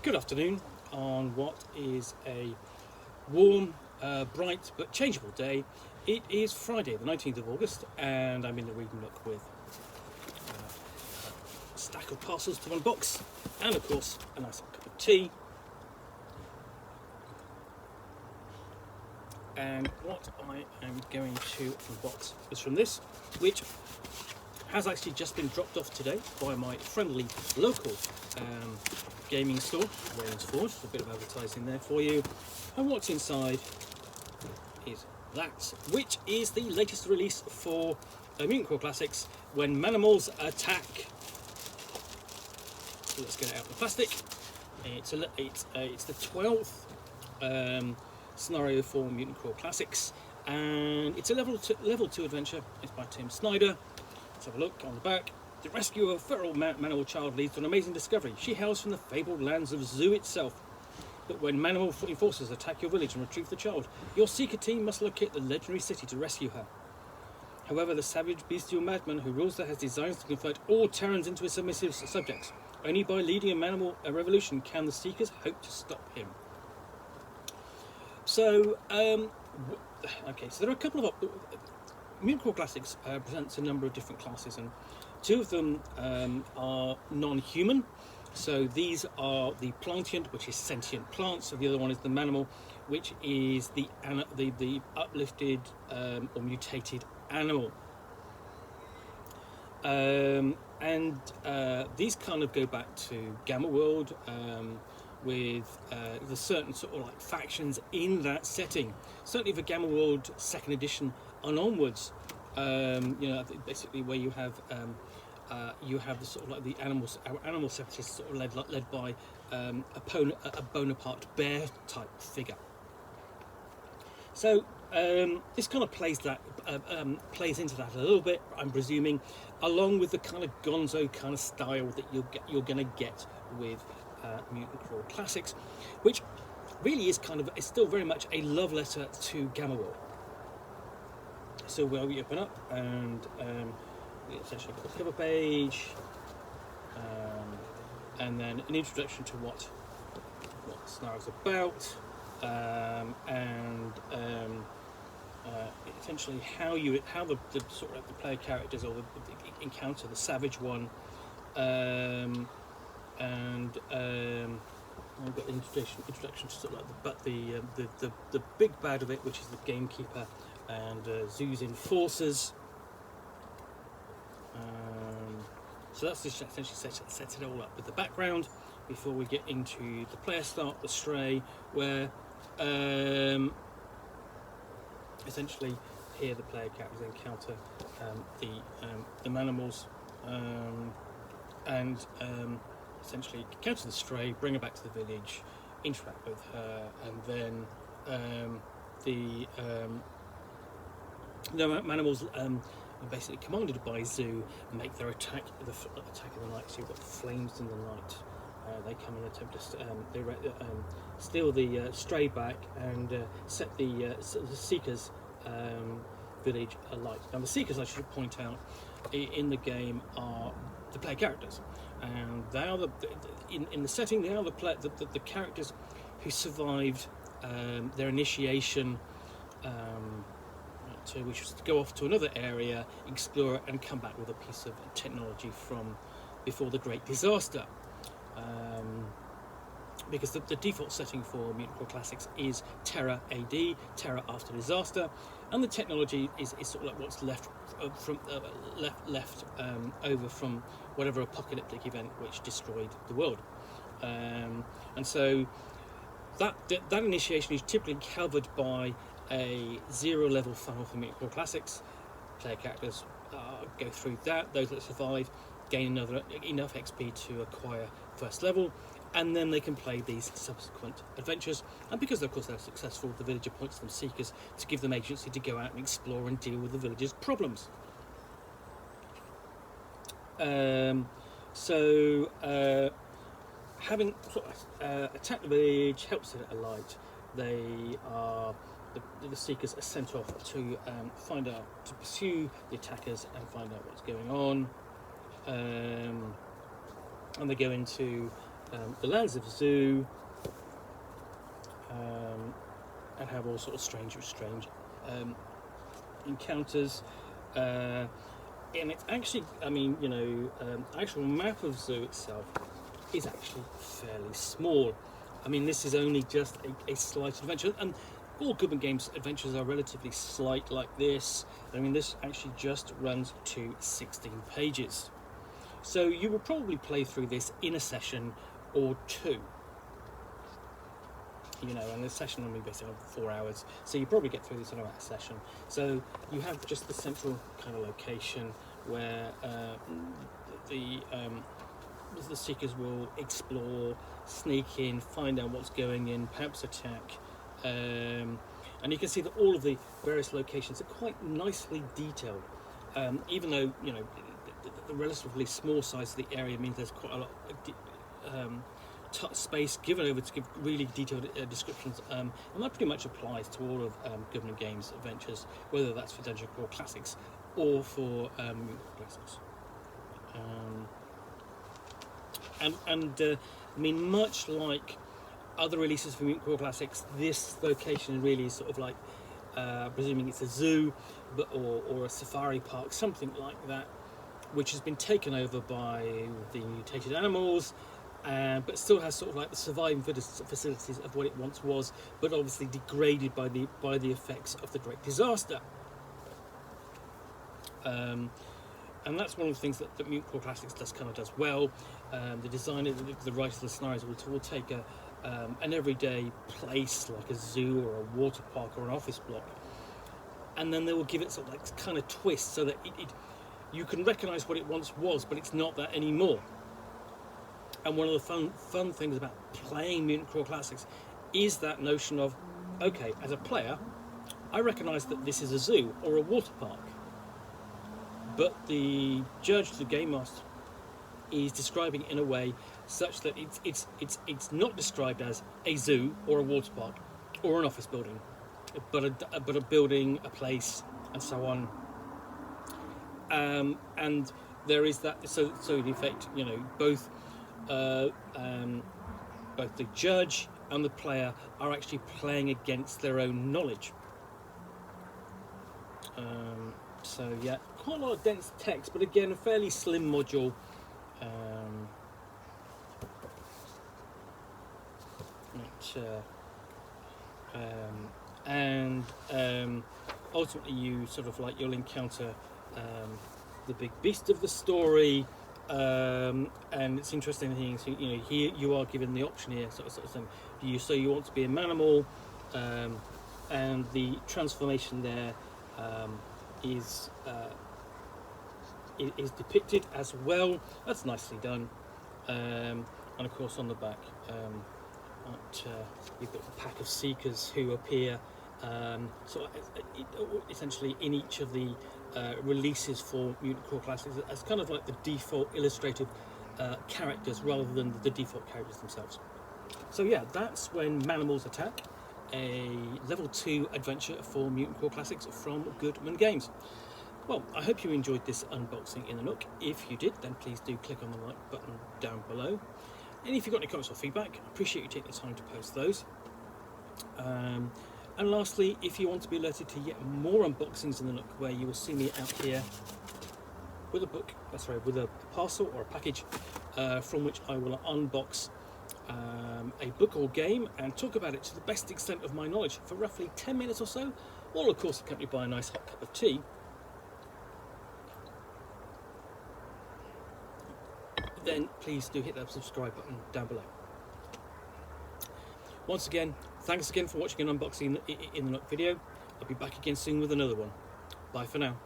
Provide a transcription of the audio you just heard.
Good afternoon on what is a warm, bright but changeable day. It is Friday the 19th of August and I'm in the reading nook with a stack of parcels to unbox and of course a nice cup of tea. And what I am going to unbox is from this, which has actually just been dropped off today by my friendly local gaming store, Waynesford. A bit of advertising there for you. And what's inside is that, which is the latest release for Mutant Crawl Classics, When Manimals Attack. So let's get it out of the plastic. It's the 12th scenario for Mutant Crawl Classics, and it's a level 2 adventure. It's by Tim Snyder. Let's have a look on the back. The rescue of a feral Manimal child leads to an amazing discovery. She hails from the fabled lands of Zoo itself. But when Manimal forces attack your village and retrieve the child, your Seeker team must locate the legendary city to rescue her. However, the savage, bestial madman who rules there has designs to convert all Terrans into his submissive subjects. Only by leading a Manimal revolution can the Seekers hope to stop him. So, okay, so there are a couple of... Mutant Crawl Classics presents a number of different classes, and two of them are non-human. So these are the Plantient, which is sentient plants, and the other one is the Manimal, which is the uplifted or mutated animal. And these kind of go back to Gamma World, with the certain sort of like factions in that setting. Certainly for Gamma World 2nd edition and onwards, you know, basically where you have the sort of like the animal separatists sort of led by a Bonaparte bear type figure. So this kind of plays into that a little bit, I'm presuming, along with the kind of gonzo kind of style that you're going to get with Mutant Crawl Classics, which really is still very much a love letter to Gamma World. So we open up and we essentially put the cover page, and then an introduction to what the scenario is about, and essentially how the sort of the player characters or the encounter the savage one, and I've got the introduction to sort of like the big bad of it, which is the gamekeeper and Zoo's enforcers. So that's just essentially sets it all up with the background before we get into the player start, the stray, where essentially here the player characters encounter the Manimals, and essentially encounter the stray, bring her back to the village, interact with her, and then the Manimals are basically commanded by Zoo, make their attack in the night. So you've got flames in the night. They come and attempt to steal the stray back and set the Seekers village alight. Now the Seekers, I should point out, in the game are the player characters, and they are in the setting they are the characters who survived their initiation, which was to go off to another area, explore it, and come back with a piece of technology from before the Great Disaster. Because the default setting for Mutant Crawl Classics is Terra AD, Terra after disaster, and the technology is sort of like what's left over from whatever apocalyptic event which destroyed the world. And so that initiation is typically covered by a 0 level funnel for Mutant Crawl Classics. Player characters go through that. Those that survive gain enough XP to acquire first level, and then they can play these subsequent adventures. And because of course they're successful, the village appoints them Seekers to give them agency to go out and explore and deal with the village's problems. Having sort of attacked the village, helps set it alight, the Seekers are sent off to pursue the attackers and find out what's going on. And they go into the lands of the zoo, and have all sorts of strange encounters. And it's actually, I mean, you know, actual map of zoo itself is actually fairly small. I mean, this is only just a slight adventure, and all Goodman Games adventures are relatively slight like this. I mean, this actually just runs to 16 pages. So you will probably play through this in a session or two. You know, and the session will be basically 4 hours, so you probably get through this in about a session. So you have just the central kind of location where the seekers will explore, sneak in, find out what's going in, perhaps attack. And you can see that all of the various locations are quite nicely detailed, even though, you know, the relatively small size of the area means there's quite a lot of space given over to give really detailed descriptions, and that pretty much applies to all of Goodman Games adventures, whether that's for Dungeon Crawl Classics or for Mutant Crawl Classics. I mean, much like other releases for Mutant Crawl Classics, this location really is sort of like, presuming it's a zoo, or a safari park, something like that, which has been taken over by the mutated animals, but still has sort of like the surviving facilities of what it once was, but obviously degraded by the effects of the Great Disaster. And that's one of the things that Mutant Crawl Classics does well. The designer, the writer of the scenarios will take an everyday place like a zoo or a water park or an office block, and then they will give it sort of like kind of twist so that you can recognise what it once was, but it's not that anymore. And one of the fun things about playing Mutant Crawl Classics is that notion of, okay, as a player, I recognise that this is a zoo or a water park, but the judge, the game master, is describing it in a way such that it's not described as a zoo or a water park or an office building, but a building, a place, and so on. And there is that. So in effect, you know, both the judge and the player are actually playing against their own knowledge. So yeah, quite a lot of dense text, but again, a fairly slim module. Ultimately, you sort of like, you'll encounter the big beast of the story, and it's interesting things. You know, here you are given the option here, sort of thing. You want to be a Manimal, and the transformation there is depicted as well. That's nicely done. And of course, on the back, you've got a pack of seekers who appear essentially in each of the releases for Mutant Crawl Classics as kind of like the default illustrative characters rather than the default characters themselves. So yeah, that's when Manimals attack, a level 2 adventure for Mutant Crawl Classics from Goodman Games. Well, I hope you enjoyed this unboxing in the Nook. If you did, then please do click on the like button down below. And if you've got any comments or feedback, I appreciate you taking the time to post those. And lastly, if you want to be alerted to yet more unboxings in the Nook, where you will see me out here with with a parcel or a package from which I will unbox a book or game and talk about it to the best extent of my knowledge for roughly 10 minutes or so, all of course accompanied by a nice hot cup of tea. Then please do hit that subscribe button down below. Once again, thanks again for watching an unboxing in the Nook video. I'll be back again soon with another one. Bye for now.